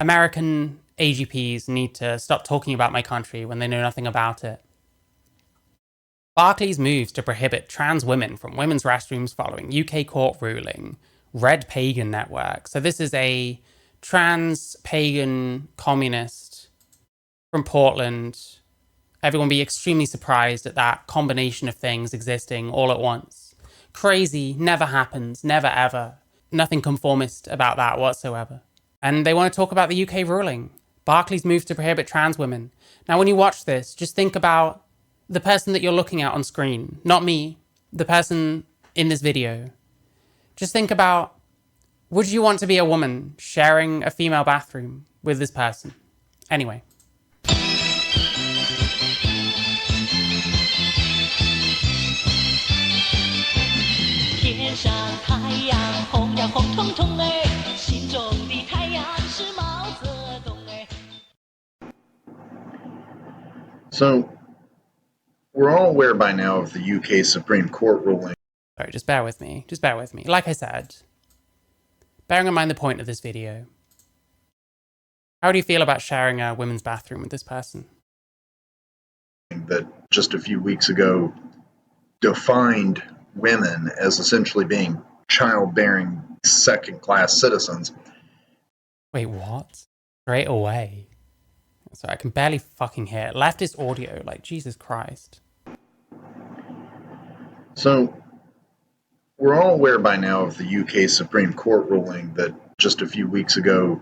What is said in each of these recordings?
American AGPs need to stop talking about my country when they know nothing about it. Barclays moves to prohibit trans women from women's restrooms following UK court ruling. Red Pagan Network. So this is a trans pagan communist from Portland. Everyone be extremely surprised at that combination of things existing all at once. Crazy, never happens, never ever. Nothing conformist about that whatsoever. And they want to talk about the UK ruling. Barclays moves to prohibit trans women. Now, when you watch this, just think about the person that you're looking at on screen. Not me, the person in this video. Just think about, would you want to be a woman sharing a female bathroom with this person? Anyway. So, we're all aware by now of the UK Supreme Court ruling. Sorry, just bear with me. Just bear with me. Like I said, bearing in mind the point of this video, how do you feel about sharing a women's bathroom with this person? That just a few weeks ago defined women as essentially being childbearing second-class citizens. Wait, what? Straight away? Sorry, I can barely fucking hear it. Leftist audio, like, Jesus Christ. So, we're all aware by now of the UK Supreme Court ruling that just a few weeks ago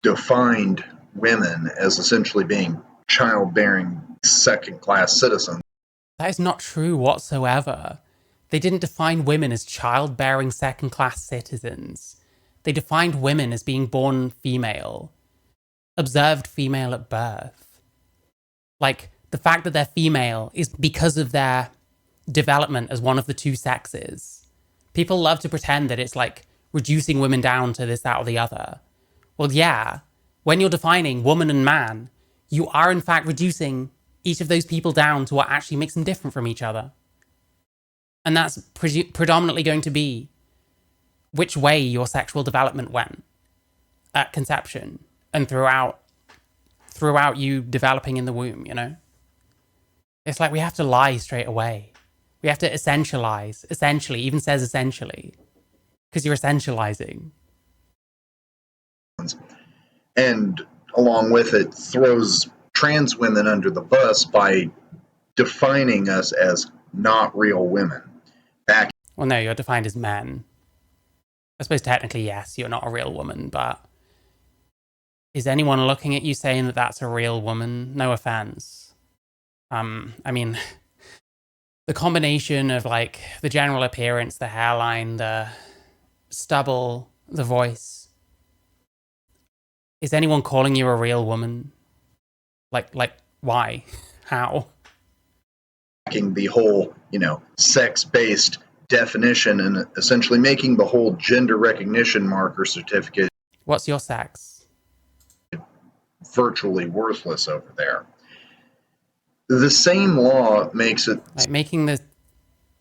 defined women as essentially being childbearing second-class citizens. That is not true whatsoever. They didn't define women as childbearing second-class citizens. They defined women as being born female, observed female at birth. Like, the fact that they're female is because of their development as one of the two sexes. People love to pretend that it's like reducing women down to this, that, or the other. Well, yeah, when you're defining woman and man, you are in fact reducing each of those people down to what actually makes them different from each other. And that's predominantly going to be which way your sexual development went at conception and throughout you developing in the womb, you know? It's like we have to lie straight away. We have to essentialize. Essentially, even says essentially. Because you're essentializing. And along with it, throws trans women under the bus by defining us as not real women. Well, no, you're defined as men. I suppose technically, yes, you're not a real woman, but is anyone looking at you saying that that's a real woman? No offense. I mean, the combination of like the general appearance, the hairline, the stubble, the voice. Is anyone calling you a real woman? Like, why? How? The whole, sex-based definition and essentially making the whole gender recognition marker certificate. What's your sex? Virtually worthless over there. The same law makes it... Like making the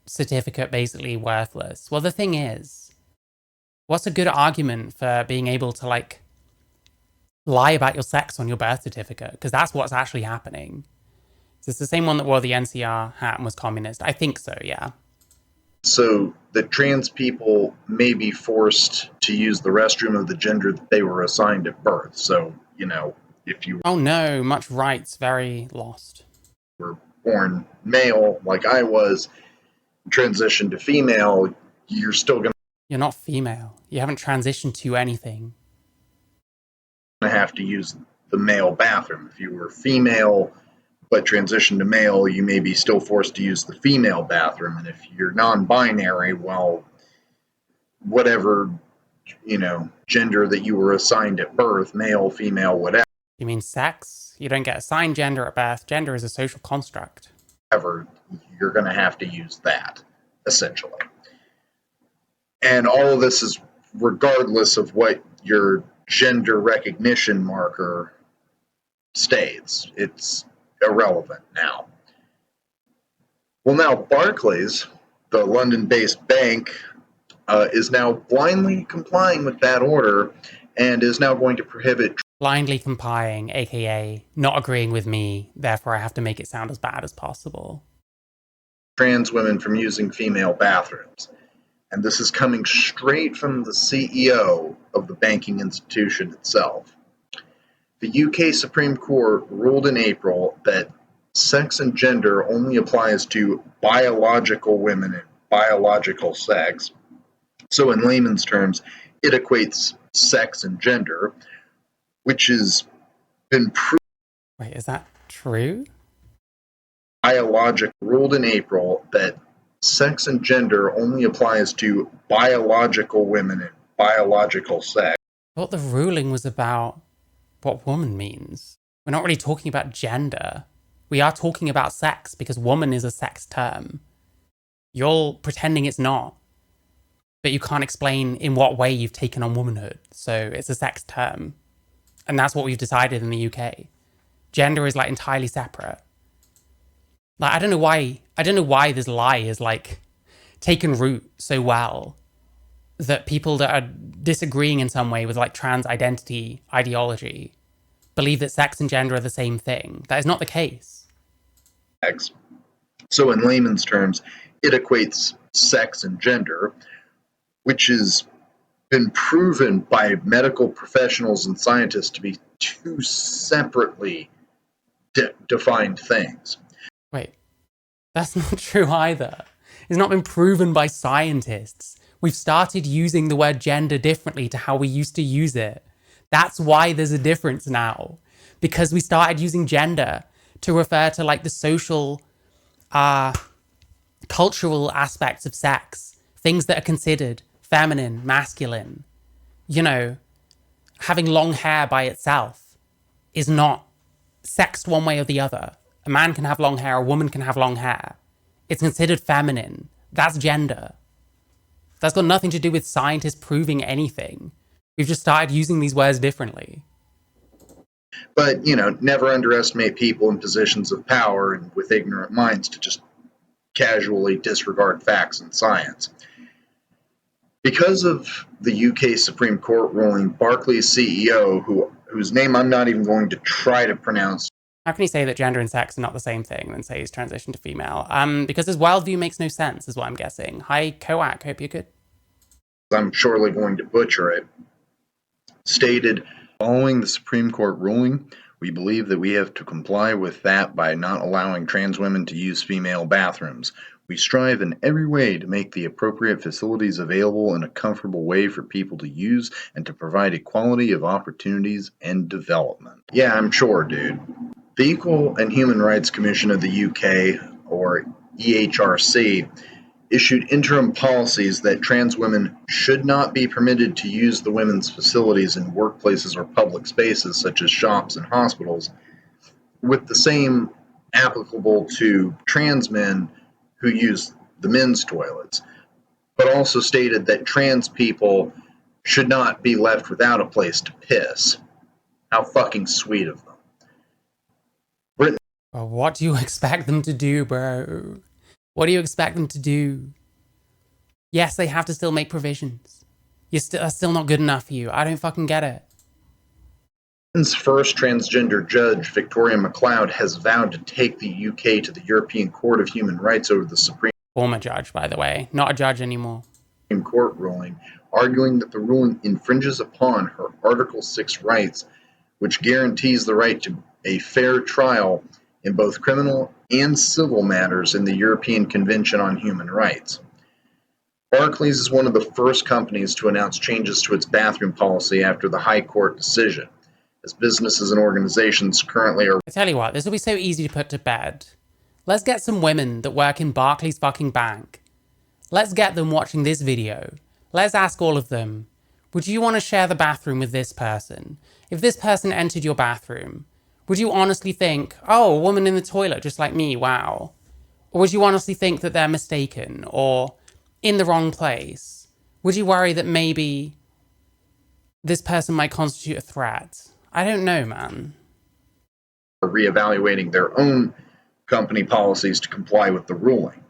certificate basically worthless. Well, the thing is, what's a good argument for being able to, like, lie about your sex on your birth certificate? Because that's what's actually happening. So it's the same one that wore the NCR hat and was communist. I think so, yeah. So that trans people may be forced to use the restroom of the gender that they were assigned at birth. So, if you... Oh no, much rights, very lost. Were born male, like I was, transitioned to female, you're still going to... You're not female. You haven't transitioned to anything. Have to use the male bathroom. If you were female but transitioned to male, you may be still forced to use the female bathroom. And if you're non-binary, well, whatever, gender that you were assigned at birth, male, female, whatever. You mean sex? You don't get assigned gender at birth. Gender is a social construct. You're going to have to use that, essentially. And all of this is regardless of what your gender recognition marker states. It's irrelevant now. Well, now Barclays, the London-based bank, is now blindly complying with that order and is now going to prohibit Blindly complying, aka not agreeing with me, therefore I have to make it sound as bad as possible. Trans women from using female bathrooms. And this is coming straight from the CEO of the banking institution itself. The UK Supreme Court ruled in April that sex and gender only applies to biological women and biological sex. So, in layman's terms, it equates sex and gender, which has been proved. Wait, is that true? Biologic ruled in April that sex and gender only applies to biological women and biological sex. I thought the ruling was about what woman means. We're not really talking about gender. We are talking about sex because woman is a sex term. You're pretending it's not, but you can't explain in what way you've taken on womanhood. So it's a sex term. And that's what we've decided in the UK. Gender is like entirely separate. Like, I don't know why this lie is like taken root so well that people that are disagreeing in some way with like trans identity ideology believe that sex and gender are the same thing. That is not the case. So, in layman's terms, it equates sex and gender, which has been proven by medical professionals and scientists to be two separately defined things. Wait, that's not true either. It's not been proven by scientists. We've started using the word gender differently to how we used to use it. That's why there's a difference now. Because we started using gender to refer to like the social, cultural aspects of sex. Things that are considered feminine, masculine. You know, having long hair by itself is not sexed one way or the other. A man can have long hair, a woman can have long hair. It's considered feminine. That's gender. That's got nothing to do with scientists proving anything. We've just started using these words differently. But, never underestimate people in positions of power and with ignorant minds to just casually disregard facts and science. Because of the UK Supreme Court ruling, Barclays CEO, whose name I'm not even going to try to pronounce. How can you say that gender and sex are not the same thing and say he's transitioned to female? Because his worldview makes no sense, is what I'm guessing. Hi, Koak, hope you're good. I'm surely going to butcher it. Stated, following the Supreme Court ruling, we believe that we have to comply with that by not allowing trans women to use female bathrooms. We strive in every way to make the appropriate facilities available in a comfortable way for people to use and to provide equality of opportunities and development. Yeah, I'm sure, dude. The Equal and Human Rights Commission of the UK, or EHRC, issued interim policies that trans women should not be permitted to use the women's facilities in workplaces or public spaces such as shops and hospitals, with the same applicable to trans men who use the men's toilets, but also stated that trans people should not be left without a place to piss. How fucking sweet of them. Well, what do you expect them to do, bro? What do you expect them to do? Yes, they have to still make provisions. That's still not good enough for you. I don't fucking get it. Britain's first transgender judge, Victoria MacLeod, has vowed to take the UK to the European Court of Human Rights over the Supreme Former judge, by the way. Not a judge anymore. Court ruling, arguing that the ruling infringes upon her Article 6 rights, which guarantees the right to a fair trial in both criminal and civil matters in the European Convention on Human Rights. Barclays is one of the first companies to announce changes to its bathroom policy after the High Court decision, as businesses and organizations currently are. I tell you what, this will be so easy to put to bed. Let's get some women that work in Barclays fucking bank. Let's get them watching this video. Let's ask all of them, would you want to share the bathroom with this person? If this person entered your bathroom, would you honestly think, oh, a woman in the toilet just like me, wow? Or would you honestly think that they're mistaken or in the wrong place? Would you worry that maybe this person might constitute a threat? I don't know, man. Reevaluating their own company policies to comply with the ruling.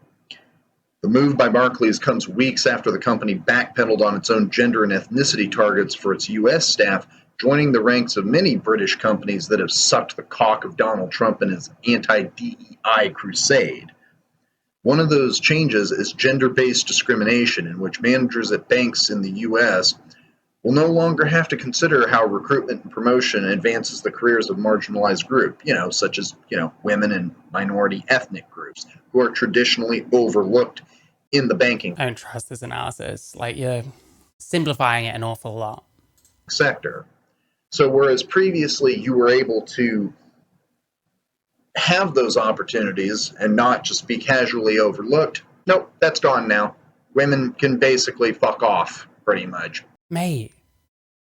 The move by Barclays comes weeks after the company backpedaled on its own gender and ethnicity targets for its U.S. staff joining the ranks of many British companies that have sucked the cock of Donald Trump in his anti-DEI crusade. One of those changes is gender-based discrimination, in which managers at banks in the U.S. will no longer have to consider how recruitment and promotion advances the careers of marginalized groups, such as, women and minority ethnic groups who are traditionally overlooked in the banking I don't trust this analysis. Like, you're simplifying it an awful lot. sector. So whereas previously you were able to have those opportunities and not just be casually overlooked, nope, that's gone now. Women can basically fuck off, pretty much. Mate,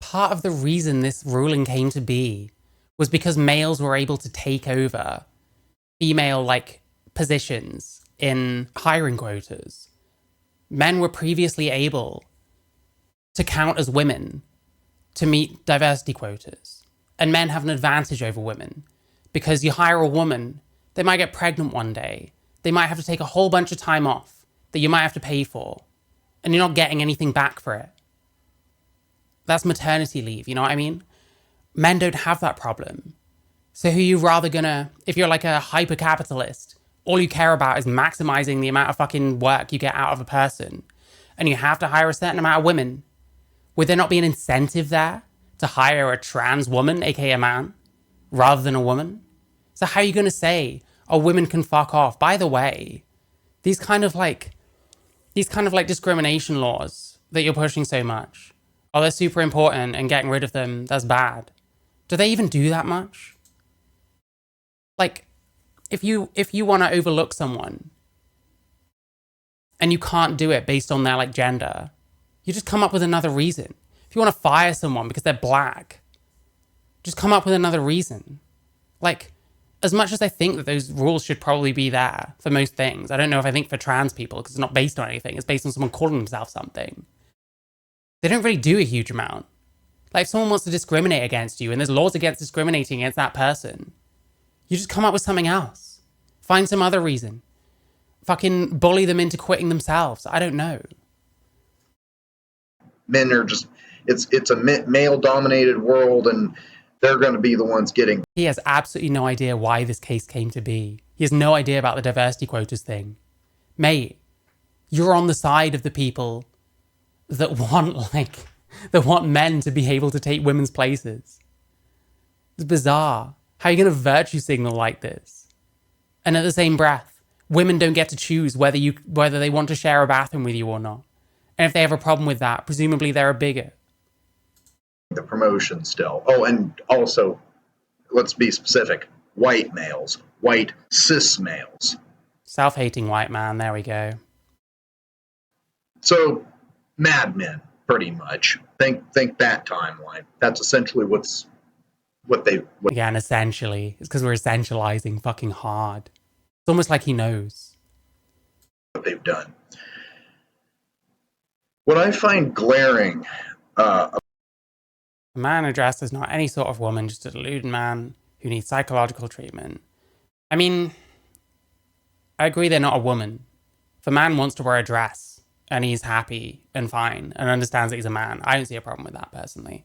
part of the reason this ruling came to be was because males were able to take over female, positions in hiring quotas. Men were previously able to count as women to meet diversity quotas. And men have an advantage over women because you hire a woman, they might get pregnant one day. They might have to take a whole bunch of time off that you might have to pay for, and you're not getting anything back for it. That's maternity leave, you know what I mean? Men don't have that problem. So who are you rather gonna, if you're like a hyper-capitalist, all you care about is maximizing the amount of fucking work you get out of a person, and you have to hire a certain amount of women, would there not be an incentive there to hire a trans woman, aka a man, rather than a woman? So how are you gonna say, oh, women can fuck off? By the way, these kind of discrimination laws that you're pushing so much, oh, they're super important and getting rid of them, that's bad. Do they even do that much? Like, if you want to overlook someone and you can't do it based on their gender, you just come up with another reason. If you want to fire someone because they're black, just come up with another reason. As much as I think that those rules should probably be there for most things, I don't know if I think for trans people, because it's not based on anything, it's based on someone calling themselves something. They don't really do a huge amount. If someone wants to discriminate against you and there's laws against discriminating against that person, you just come up with something else. Find some other reason. Fucking bully them into quitting themselves. I don't know. Men are just, it's a male-dominated world, and they're going to be the ones getting. He has absolutely no idea why this case came to be. He has no idea about the diversity quotas thing. Mate, you're on the side of the people that want men to be able to take women's places. It's bizarre. How are you going to virtue signal like this? And at the same breath, women don't get to choose whether they want to share a bathroom with you or not. And if they have a problem with that, presumably they're a bigot. The promotion still. Oh, and also, let's be specific. White males. White cis males. Self-hating white man, there we go. So, Mad Men, pretty much. Think that timeline. That's essentially Again, essentially. It's because we're essentializing fucking hard. It's almost like he knows. What they've done. What I find glaring... a man addressed as not any sort of woman, just a deluded man who needs psychological treatment. I mean, I agree they're not a woman. If a man wants to wear a dress and he's happy and fine and understands that he's a man, I don't see a problem with that personally.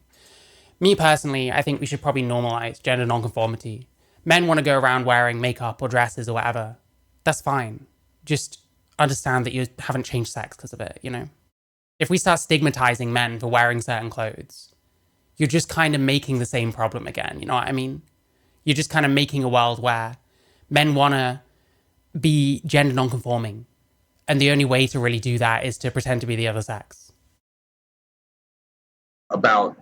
Me personally, I think we should probably normalize gender nonconformity. Men want to go around wearing makeup or dresses or whatever. That's fine. Just understand that you haven't changed sex because of it, you know? If we start stigmatizing men for wearing certain clothes, you're just kind of making the same problem again, you know what I mean? You're just kind of making a world where men want to be gender nonconforming, and the only way to really do that is to pretend to be the other sex. About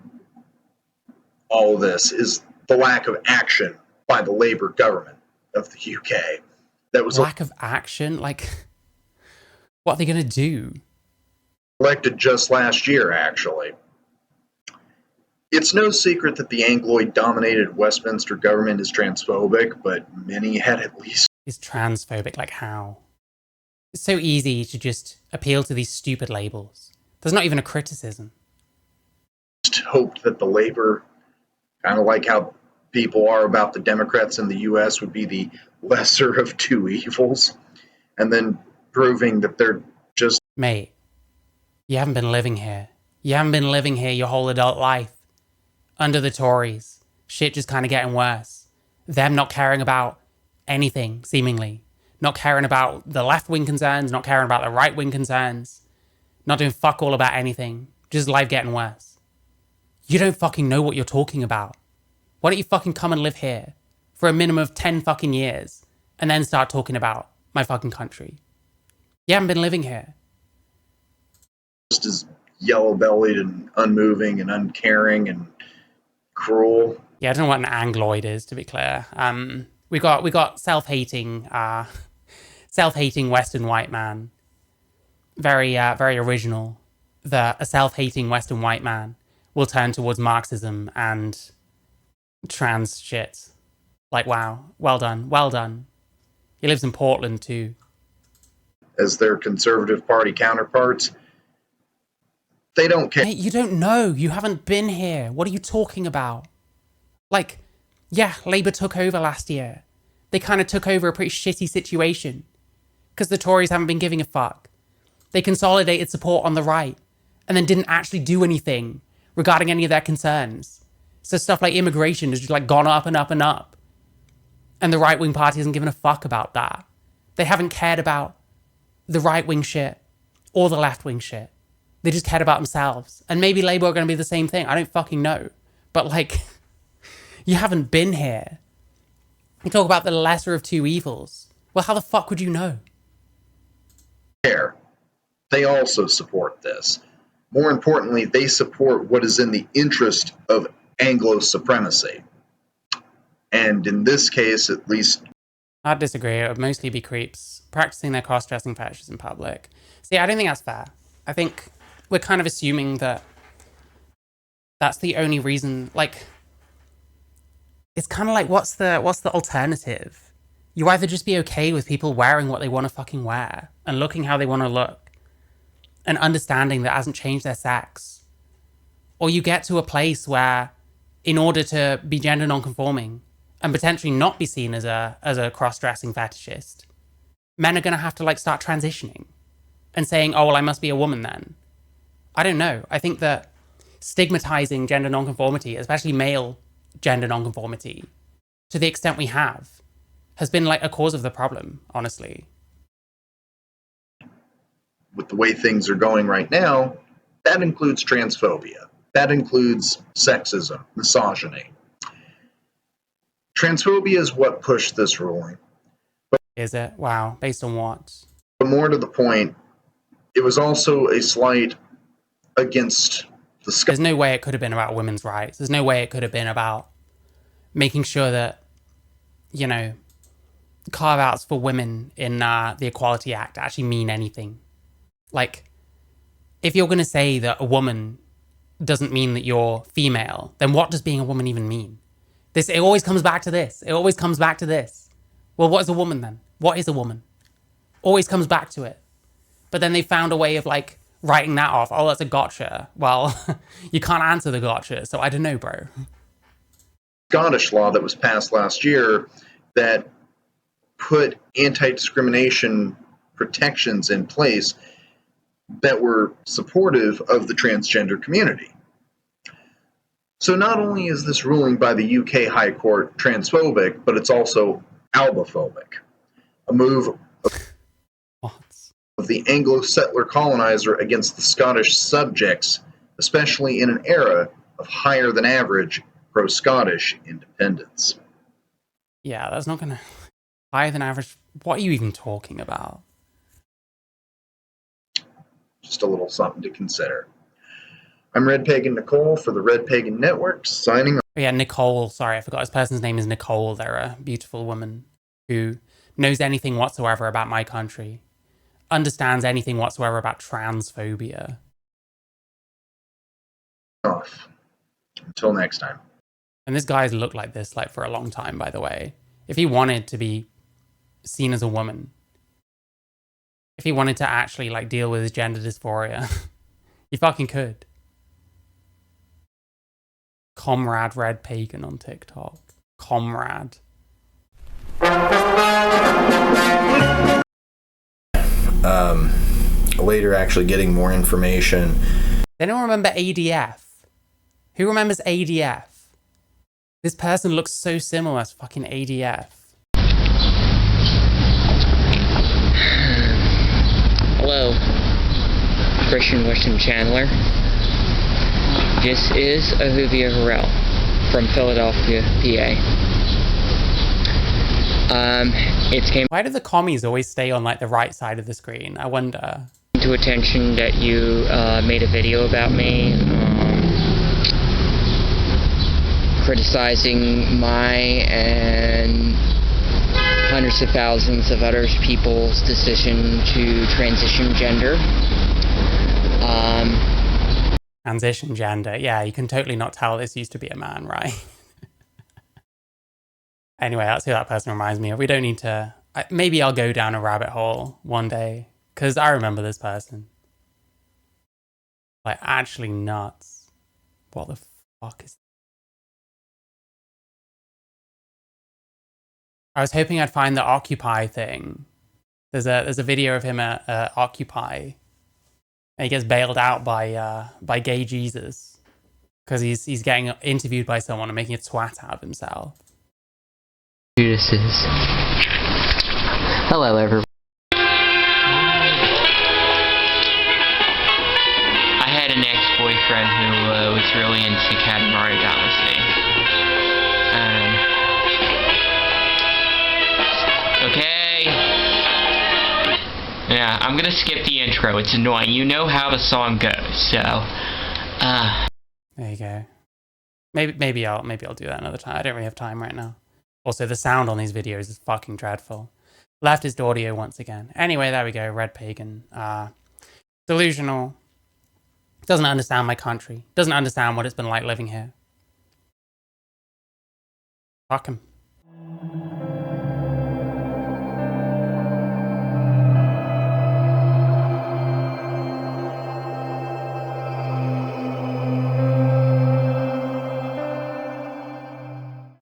all this is the lack of action by the Labour government of the UK. That was lack of action? What are they going to do? Elected just last year, actually. It's no secret that the Angloid-dominated Westminster government is transphobic, but many had at least... Is transphobic? How? It's so easy to just appeal to these stupid labels. There's not even a criticism. Hoped that the Labour, kind of like how people are about the Democrats in the US, would be the lesser of two evils, and then proving that they're just... Mate, you haven't been living here. You haven't been living here your whole adult life. under the Tories. Shit just kind of getting worse. Them not caring about anything, seemingly. Not caring about the left-wing concerns, not caring about the right-wing concerns. Not doing fuck all about anything. Just life getting worse. You don't fucking know what you're talking about. Why don't you fucking come and live here for a minimum of 10 fucking years and then start talking about my fucking country? You haven't been living here. Just as yellow-bellied and unmoving and uncaring and cruel. Yeah, I don't know what an Angloid is, to be clear. We got self-hating Western white man. Very original. That a self-hating Western white man will turn towards Marxism and trans shit. Like, wow, well done, well done. He lives in Portland too. As their Conservative Party counterparts, they don't care. Hey, you don't know. You haven't been here. What are you talking about? Like, yeah, Labour took over last year. They kind of took over a pretty shitty situation because the Tories haven't been giving a fuck. They consolidated support on the right and then didn't actually do anything regarding any of their concerns. So stuff like immigration has just like gone up and up and up. And the right-wing party hasn't given a fuck about that. They haven't cared about the right-wing shit or the left-wing shit. They just cared about themselves. And maybe Labour are going to be the same thing. I don't fucking know. But like, you haven't been here. You talk about the lesser of two evils. Well, how the fuck would you know? They also support this. More importantly, they support what is in the interest of Anglo supremacy. And in this case, at least... I'd disagree. It would mostly be creeps practicing their cross-dressing fetishes in public. See, I don't think that's fair. I think we're kind of assuming that that's the only reason. Like, it's kind of like, what's the alternative? You either just be okay with people wearing what they want to fucking wear and looking how they want to look and understanding that hasn't changed their sex, or you get to a place where, in order to be gender non-conforming and potentially not be seen as a cross-dressing fetishist, men are going to have to like start transitioning and saying, oh, well, I must be a woman then. I don't know. I think that stigmatizing gender nonconformity, especially male gender nonconformity, to the extent we have, has been like a cause of the problem, honestly. With the way things are going right now, that includes transphobia. That includes sexism, misogyny. Transphobia is what pushed this ruling. Is it? Wow. Based on what? But more to the point, it was also a slight against the... There's no way it could have been about women's rights. There's no way it could have been about making sure that, you know, carve-outs for women in the Equality Act actually mean anything. Like, if you're going to say that a woman doesn't mean that you're female, then what does being a woman even mean? It always comes back to this. It always comes back to this. Well, what is a woman then? What is a woman? Always comes back to it. But then they found a way of like writing that off. Oh, that's a gotcha. Well, you can't answer the gotcha, so I don't know, bro. Scottish law that was passed last year that put anti-discrimination protections in place that were supportive of the transgender community. So not only is this ruling by the UK High Court transphobic, but it's also albophobic, a move of the Anglo-settler colonizer against the Scottish subjects, especially in an era of higher than average pro-Scottish independence. Yeah, that's not gonna... Higher than average? What are you even talking about? Just a little something to consider. I'm Red Pagan Nicole for the Red Pagan Network, signing off. Oh, yeah, Nicole. Sorry, I forgot his person's name is Nicole. They're a beautiful woman who knows anything whatsoever about my country, understands anything whatsoever about transphobia. Off. Until next time. And this guy's looked like this like for a long time, by the way. If he wanted to be seen as a woman, if he wanted to actually like deal with his gender dysphoria, he fucking could. Comrade Red Pagan on TikTok. Comrade. Later actually getting more information. Anyone remember ADF? Who remembers ADF? This person looks so similar to fucking ADF. Hello, Christian Wisham Chandler. This is Ahuvia Harrell from Philadelphia, PA. Why do the commies always stay on like the right side of the screen? I wonder. To attention that you made a video about me, criticizing my and hundreds of thousands of other people's decision to transition gender. Transition gender. Yeah, you can totally not tell this used to be a man, right? Anyway, that's who that person reminds me of. We don't need to... maybe I'll go down a rabbit hole one day, because I remember this person. Like, actually nuts. What the fuck is... I was hoping I'd find the Occupy thing. There's a video of him at Occupy. And he gets bailed out by gay Jesus. Because he's getting interviewed by someone and making a twat out of himself. Judases. Hello, everyone. I had an ex-boyfriend who was really into Katamari Damacy. Okay. Yeah, I'm gonna skip the intro. It's annoying. You know how the song goes, so. There you go. Maybe I'll do that another time. I don't really have time right now. Also, the sound on these videos is fucking dreadful. Leftist audio once again. Anyway, there we go. Red Pagan. Delusional. Doesn't understand my country. Doesn't understand what it's been like living here. Fuck him.